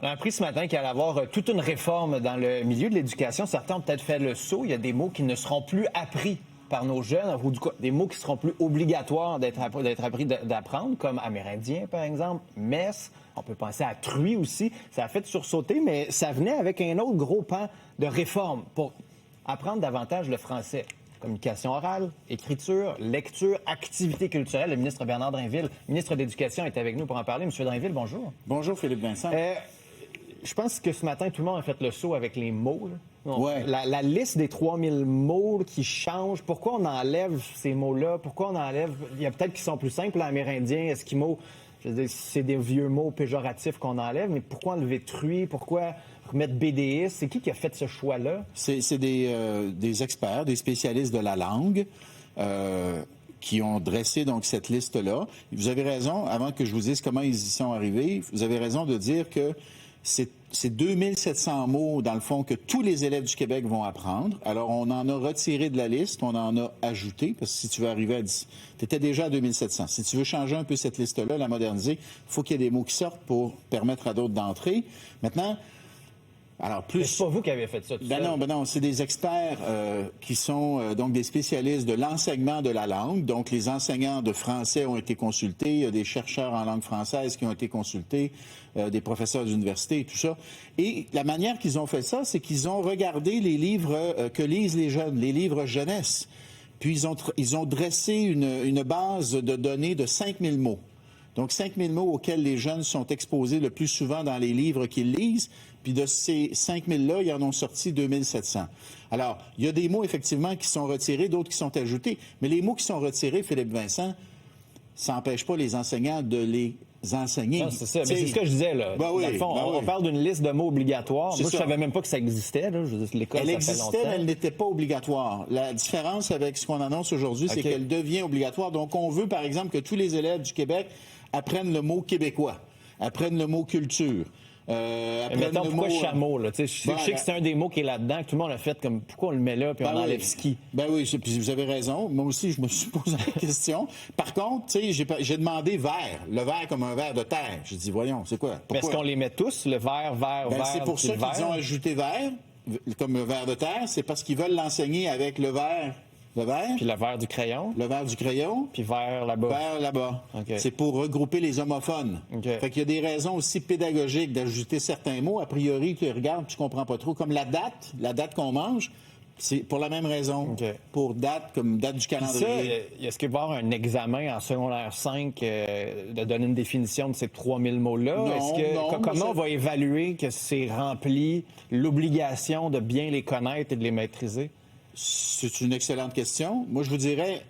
On a appris ce matin qu'il allait y avoir toute une réforme dans le milieu de l'éducation. Certains ont peut-être fait le saut. Il y a des mots qui ne seront plus appris par nos jeunes, ou des mots qui seront plus obligatoires d'être appris d'apprendre, comme amérindien, par exemple, messe. On peut penser à truie aussi. Ça a fait sursauter, mais ça venait avec un autre gros pan de réforme pour apprendre davantage le français. Communication orale, écriture, lecture, activité culturelle. Le ministre Bernard Drinville, ministre de l'Éducation, est avec nous pour en parler. Monsieur Drinville, bonjour. Bonjour, Philippe Vincent. Je pense que ce matin, tout le monde a fait le saut avec les mots. Ouais. La liste des 3000 mots qui changent, pourquoi on enlève ces mots-là? Pourquoi on enlève... Il y a peut-être qui sont plus simples, amérindien, esquimau. Je veux dire, c'est des vieux mots péjoratifs qu'on enlève, mais pourquoi enlever truie? Pourquoi remettre BDS? C'est qui a fait ce choix-là? C'est des experts, des spécialistes de la langue qui ont dressé donc cette liste-là. Vous avez raison, avant que je vous dise comment ils y sont arrivés, vous avez raison de dire que c'est 2700 mots, dans le fond, que tous les élèves du Québec vont apprendre. Alors, on en a retiré de la liste, on en a ajouté, parce que si tu veux arriver à 10... Tu étais déjà à 2700. Si tu veux changer un peu cette liste-là, la moderniser, il faut qu'il y ait des mots qui sortent pour permettre à d'autres d'entrer. Maintenant, alors plus... C'est pas vous qui avez fait ça, tout seul. Non, c'est des experts qui sont donc des spécialistes de l'enseignement de la langue. Donc, les enseignants de français ont été consultés, il y a des chercheurs en langue française qui ont été consultés, des professeurs d'université et tout ça. Et la manière qu'ils ont fait ça, c'est qu'ils ont regardé les livres que lisent les jeunes, les livres jeunesse. Puis, ils ont dressé une base de données de 5000 mots. Donc, 5000 mots auxquels les jeunes sont exposés le plus souvent dans les livres qu'ils lisent. Puis de ces 5000-là, ils en ont sorti 2700. Alors, il y a des mots, effectivement, qui sont retirés, d'autres qui sont ajoutés. Mais les mots qui sont retirés, Philippe Vincent, ça n'empêche pas les enseignants de les enseigner. Non, c'est ça. Mais c'est ce que je disais, là. Ben oui, dans le fond, on parle d'une liste de mots obligatoires. Moi, je savais même pas que ça existait, là. Je veux dire, l'école, elle ça existait, fait longtemps. mais elle n'était pas obligatoire. La différence avec ce qu'on annonce aujourd'hui, c'est qu'elle devient obligatoire. Donc, on veut, par exemple, que tous les élèves du Québec apprennent le mot québécois, apprennent le mot culture. Mettons, pourquoi chameau, là? Je sais que c'est un des mots qui est là-dedans, que tout le monde a fait comme pourquoi on le met là, puis on enlève ski. Ben oui, puis vous avez raison. Moi aussi, je me suis posé la question. Par contre, tu sais, j'ai demandé vert, le vert comme un verre de terre. J'ai dit, voyons, c'est quoi? Mais est-ce qu'on les met tous, le vert, vert, c'est pour ça qu'ils ont ajouté vert, comme un verre de terre. C'est parce qu'ils veulent l'enseigner avec le vert. Le vert. Puis le vert du crayon. Le vert du crayon. Puis vert là-bas. Vert là-bas. Okay. C'est pour regrouper les homophones. Okay. Fait qu'il y a des raisons aussi pédagogiques d'ajouter certains mots. A priori, tu regardes, tu comprends pas trop. Comme la date qu'on mange, c'est pour la même raison. Okay. Pour date, comme date du calendrier. Est-ce qu'il va y avoir un examen en secondaire 5 de donner une définition de ces 3000 mots-là? Non, comment on va évaluer que c'est rempli l'obligation de bien les connaître et de les maîtriser? C'est une excellente question. Moi, je vous dirais,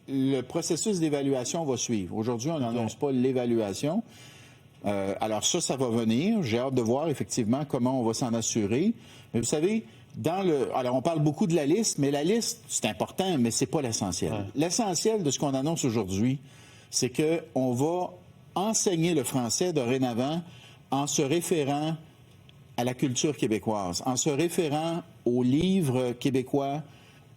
le processus d'évaluation va suivre. Aujourd'hui, on n'annonce pas l'évaluation. Alors ça va venir. J'ai hâte de voir effectivement comment on va s'en assurer. Mais vous savez, alors on parle beaucoup de la liste, mais la liste, c'est important, mais c'est pas l'essentiel. Ouais. L'essentiel de ce qu'on annonce aujourd'hui, c'est qu'on va enseigner le français dorénavant en se référant à la culture québécoise, en se référant aux livres québécois,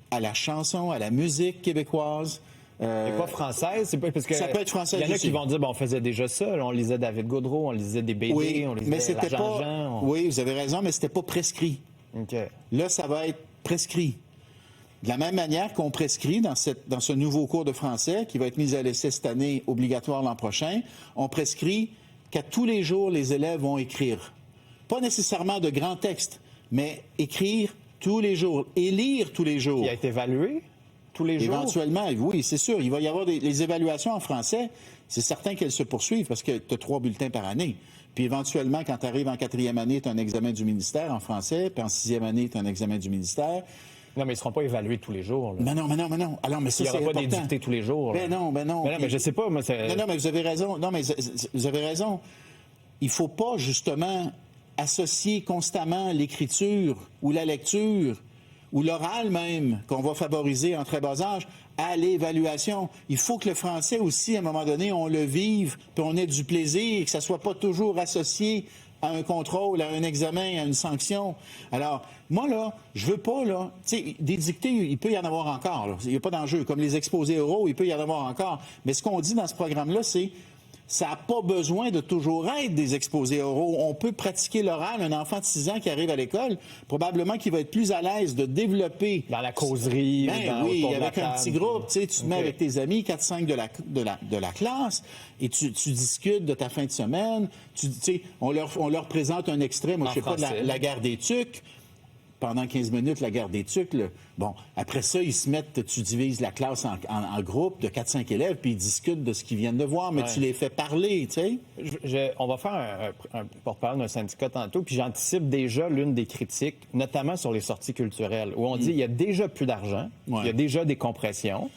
à la chanson, à la musique québécoise. C'est pas française, c'est pas parce que ça peut être français. Il y en a qui vont dire on faisait déjà ça, là, on lisait David Gaudreau, on lisait des BD, oui, on lisait mais c'était la pas. Jean-Jean. Oui, vous avez raison, mais c'était pas prescrit. Okay. Là, ça va être prescrit. De la même manière qu'on prescrit dans ce nouveau cours de français qui va être mis à l'essai cette année, obligatoire l'an prochain, on prescrit qu'à tous les jours, les élèves vont écrire. Pas nécessairement de grands textes, mais écrire tous les jours et lire tous les jours. Il a été évalué tous les jours? Éventuellement, oui, c'est sûr. Il va y avoir les évaluations en français. C'est certain qu'elles se poursuivent parce que tu as 3 bulletins par année. Puis éventuellement, quand tu arrives en 4e année, tu as un examen du ministère en français. Puis en 6e année, tu as un examen du ministère. Non, mais ils ne seront pas évalués tous les jours. Là. Mais non. Alors, mais ça, il n'y aura pas des dictées tous les jours. Ben non. Mais je sais pas. Moi, non, mais vous avez raison. Non, mais vous avez raison. Il ne faut pas, justement, associer constamment l'écriture ou la lecture ou l'oral même, qu'on va favoriser en très bas âge, à l'évaluation. Il faut que le français aussi, à un moment donné, on le vive, puis on ait du plaisir, et que ça ne soit pas toujours associé à un contrôle, à un examen, à une sanction. Alors, moi, là, je veux pas, là, tu sais, des dictées, il peut y en avoir encore, là. Il n'y a pas d'enjeu. Comme les exposés oraux, il peut y en avoir encore. Mais ce qu'on dit dans ce programme-là, c'est ça n'a pas besoin de toujours être des exposés oraux. On peut pratiquer l'oral. Un enfant de 6 ans qui arrive à l'école, probablement qu'il va être plus à l'aise de développer... Dans la causerie, oui, autour de la avec un table. petit groupe. Tu te mets avec tes amis, 4-5 de la classe, et tu discutes de ta fin de semaine. On leur présente un extrait, moi, je sais pas, de la guerre des Tucs. Pendant 15 minutes, la guerre des Tucs. Là. Bon, après ça, ils se mettent, tu divises la classe en groupe de 4-5 élèves, puis ils discutent de ce qu'ils viennent de voir, mais tu les fais parler, tu sais. On va faire un porte-parole d'un syndicat tantôt, puis j'anticipe déjà l'une des critiques, notamment sur les sorties culturelles, où on dit il y a déjà plus d'argent, il y a déjà des compressions.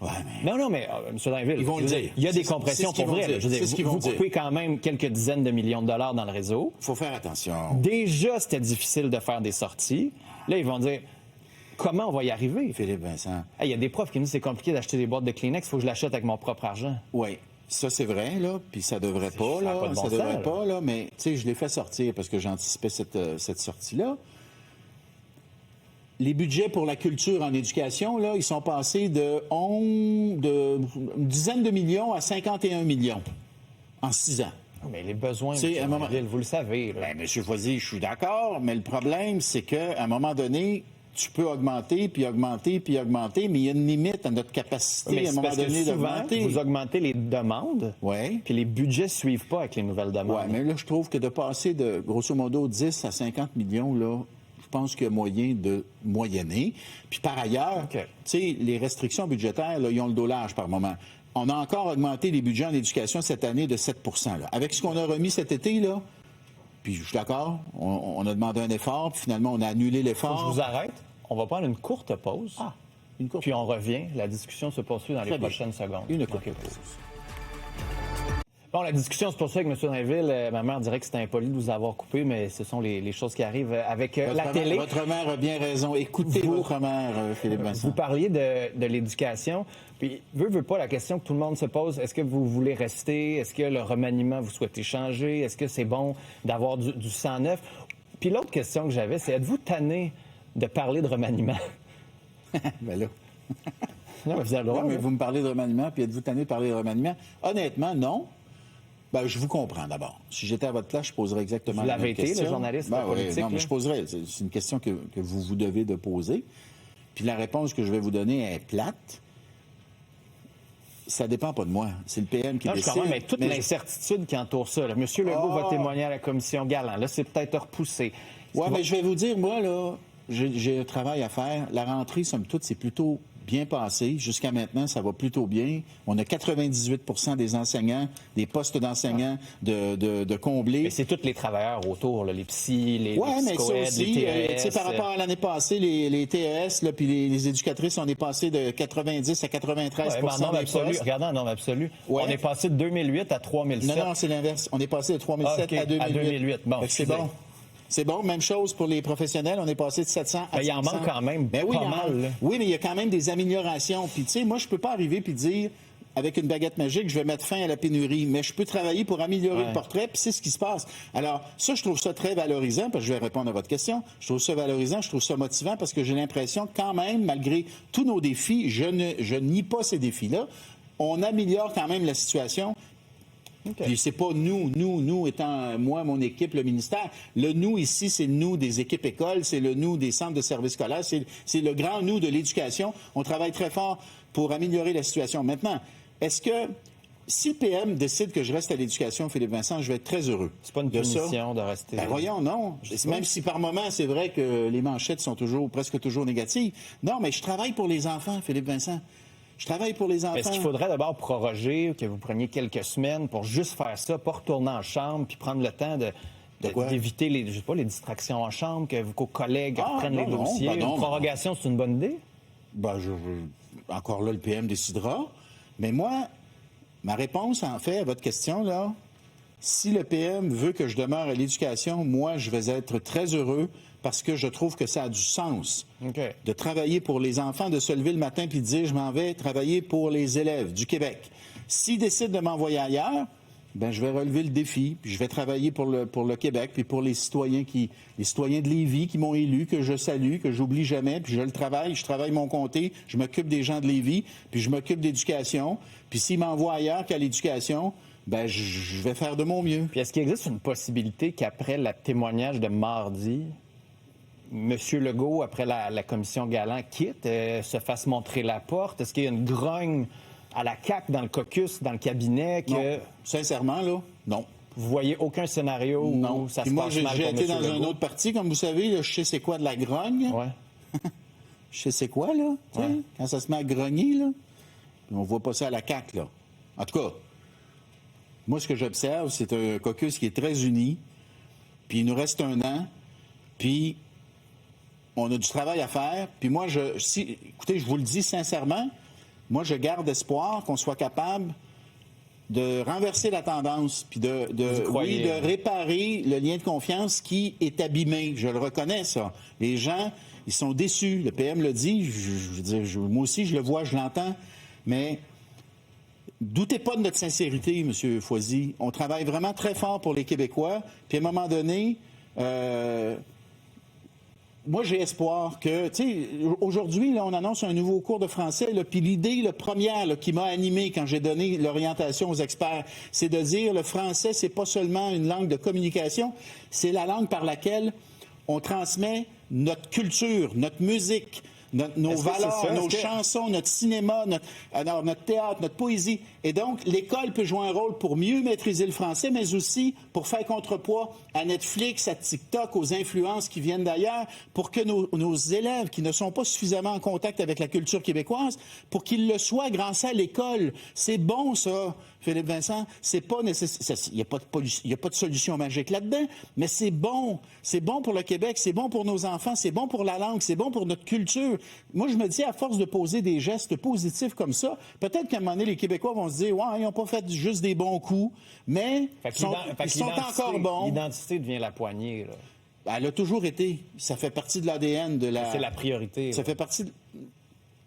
Ouais, mais... Non, mais M. Dainville, ils vont le dire. Il y a des compressions pour vrai. Vous coupez quand même quelques dizaines de millions de dollars dans le réseau. Il faut faire attention. Déjà, c'était difficile de faire des sorties. Là, ils vont dire, comment on va y arriver? Philippe Vincent. Il y a des profs qui nous disent c'est compliqué d'acheter des boîtes de Kleenex, il faut que je l'achète avec mon propre argent. Oui. Ça, c'est vrai, là, puis ça devrait pas, là. Ça devrait pas, là, mais, tu sais, je l'ai fait sortir parce que j'anticipais cette sortie-là. Les budgets pour la culture en éducation, là, ils sont passés de une dizaine de millions à 51 millions en 6 ans. Mais les besoins, vous le savez. Là. Bien, M. Foisy, je suis d'accord, mais le problème, c'est qu'à un moment donné, tu peux augmenter, puis augmenter, puis augmenter, mais il y a une limite à notre capacité, à un moment donné, d'augmenter. Vous augmentez les demandes, puis les budgets ne suivent pas avec les nouvelles demandes. Oui, mais là, je trouve que de passer de, grosso modo, 10 à 50 millions, là, je pense qu'il y a moyen de moyenner. Puis par ailleurs, tu sais, les restrictions budgétaires, là, ils ont le dos large par moment. On a encore augmenté les budgets en éducation cette année de 7 là. Avec ce qu'on a remis cet été, là, puis je suis d'accord, on a demandé un effort, puis finalement, on a annulé l'effort. Je vous arrête. On va prendre une courte pause. Puis on revient. La discussion se poursuit dans les prochaines secondes. Une courte pause. Bon, la discussion se poursuit avec M. Dainville. Ma mère dirait que c'était impoli de vous avoir coupé, mais ce sont les choses qui arrivent avec la télé. Votre mère a bien raison. Écoutez votre mère, Philippe Vincent. Vous parliez de l'éducation. Puis, veut pas la question que tout le monde se pose, est-ce que vous voulez rester? Est-ce que le remaniement, vous souhaitez changer? Est-ce que c'est bon d'avoir du sang neuf? Puis l'autre question que j'avais, c'est êtes-vous tanné de parler de remaniement? Ben là... Non, mais vous avez le droit. Non, mais vous me parlez de remaniement, puis êtes-vous tanné de parler de remaniement? Honnêtement, non. Ben, je vous comprends d'abord. Si j'étais à votre place, je poserais exactement la même question. Vous l'avez été, le journaliste politique? Non, mais je poserais. C'est une question que vous devez de poser. Puis la réponse que je vais vous donner est plate. Ça dépend pas de moi. C'est le PM qui décide. Je comprends, mais toute l'incertitude qui entoure ça. Là. M. Legault va témoigner à la commission Galland. Là, c'est peut-être repoussé. Oui, mais je vais vous dire, moi, là, j'ai un travail à faire. La rentrée, somme toute, c'est plutôt bien passé. Jusqu'à maintenant, ça va plutôt bien. On a 98 des enseignants, des postes d'enseignants de combler. Mais c'est tous les travailleurs autour, là, les psys, les psychoèdes, les TES. Par rapport à l'année passée, les TES, là, puis les éducatrices, on est passé de 90 à 93 en nombre absolu. Regardez en nombre absolu. Ouais. On est passé de 2008 à 3007. Non, c'est l'inverse. On est passé de 3007 à 2008. À 2008. Bon, c'est bon. C'est bon, même chose pour les professionnels. On est passé de 700 à 500. Il y en manque quand même pas mal. Là. Oui, mais il y a quand même des améliorations. Puis, tu sais, moi, je peux pas arriver puis dire, avec une baguette magique, je vais mettre fin à la pénurie. Mais je peux travailler pour améliorer le portrait, puis c'est ce qui se passe. Alors, ça, je trouve ça très valorisant, parce que je vais répondre à votre question. Je trouve ça valorisant, je trouve ça motivant, parce que j'ai l'impression, quand même, malgré tous nos défis, je nie pas ces défis-là, on améliore quand même la situation. Okay. Puis c'est pas nous étant moi, mon équipe, le ministère. Le nous ici, c'est le nous des équipes écoles, c'est le nous des centres de services scolaires, c'est le grand nous de l'éducation. On travaille très fort pour améliorer la situation. Maintenant, est-ce que si le PM décide que je reste à l'éducation, Philippe Vincent, je vais être très heureux. C'est pas une punition de rester. Ben voyons, non. Même si par moment, c'est vrai que les manchettes sont presque toujours négatives. Non, mais je travaille pour les enfants, Philippe Vincent. Je travaille pour les enfants. Est-ce qu'il faudrait d'abord proroger, que vous preniez quelques semaines pour juste faire ça, pas retourner en chambre, puis prendre le temps d'éviter les distractions en chambre, que vos collègues reprennent les dossiers? Une prorogation, c'est une bonne idée? Ben, encore là, le PM décidera. Mais moi, ma réponse, en fait, à votre question, là, si le PM veut que je demeure à l'éducation, moi, je vais être très heureux parce que je trouve que ça a du sens de travailler pour les enfants, de se lever le matin puis de dire je m'en vais travailler pour les élèves du Québec. S'ils décident de m'envoyer ailleurs, ben je vais relever le défi, puis je vais travailler pour le Québec, puis pour les citoyens de Lévis qui m'ont élu, que je salue, que j'oublie jamais, puis je travaille mon comté, je m'occupe des gens de Lévis, puis je m'occupe d'éducation, puis s'ils m'envoient ailleurs qu'à l'éducation, ben, je vais faire de mon mieux. Puis est-ce qu'il existe une possibilité qu'après le témoignage de mardi, M. Legault, après la commission Galland, quitte, se fasse montrer la porte? Est-ce qu'il y a une grogne à la CAQ, dans le caucus, dans le cabinet, que Non. Sincèrement, là, non. vous voyez aucun scénario Non. où ça Puis se moi, passe j'ai mal pour été M. dans Legault? un autre parti, comme vous savez, là, je sais c'est quoi de la grogne. Ouais. Je sais c'est quoi, là, tu sais, Ouais. quand ça se met à grogner, là. Puis on voit pas ça à la CAQ, là. En tout cas, moi, ce que j'observe, c'est un caucus qui est très uni, puis il nous reste 1 an, puis on a du travail à faire. Puis moi, écoutez, je vous le dis sincèrement, moi, je garde espoir qu'on soit capable de renverser la tendance, puis de réparer le lien de confiance qui est abîmé. Je le reconnais, ça. Les gens, ils sont déçus. Le PM le dit, je veux dire, moi aussi, je le vois, je l'entends, mais doutez pas de notre sincérité, M. Foisy. On travaille vraiment très fort pour les Québécois, puis à un moment donné, moi, j'ai espoir que, tu sais, aujourd'hui, là, on annonce un nouveau cours de français, là, puis l'idée, la première, là, qui m'a animé quand j'ai donné l'orientation aux experts, c'est de dire le français, c'est pas seulement une langue de communication, c'est la langue par laquelle on transmet notre culture, notre musique, nos valeurs, nos chansons, notre cinéma, notre théâtre, notre poésie. Et donc, l'école peut jouer un rôle pour mieux maîtriser le français, mais aussi pour faire contrepoids à Netflix, à TikTok, aux influences qui viennent d'ailleurs, pour que nos élèves qui ne sont pas suffisamment en contact avec la culture québécoise, pour qu'ils le soient grâce à l'école. C'est bon, ça, Philippe Vincent. C'est pas nécessaire. Il n'y a pas de solution magique là-dedans, mais c'est bon. C'est bon pour le Québec, c'est bon pour nos enfants, c'est bon pour la langue, c'est bon pour notre culture. Moi, je me dis, à force de poser des gestes positifs comme ça, peut-être qu'à un moment donné, les Québécois vont se dire, ouais, ils n'ont pas fait juste des bons coups, mais ils sont encore bons. L'identité devient la poignée, là. Elle a toujours été. Ça fait partie de l'ADN de la... C'est la priorité. Ça fait partie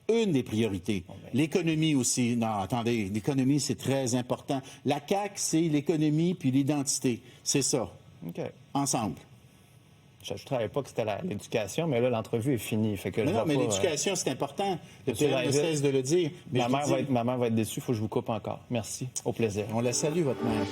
une des priorités. Bon, ben... L'économie aussi. Non, attendez, l'économie, c'est très important. La CAQ, c'est l'économie puis l'identité. C'est ça. OK. Ensemble. Je ne savais pas que c'était l'éducation, mais là, l'entrevue est finie. Fait que mais l'éducation, c'est important. Le PM ne cesse de le dire. Ma mère va être déçue, il faut que je vous coupe encore. Merci. Au plaisir. On la salue, votre mère.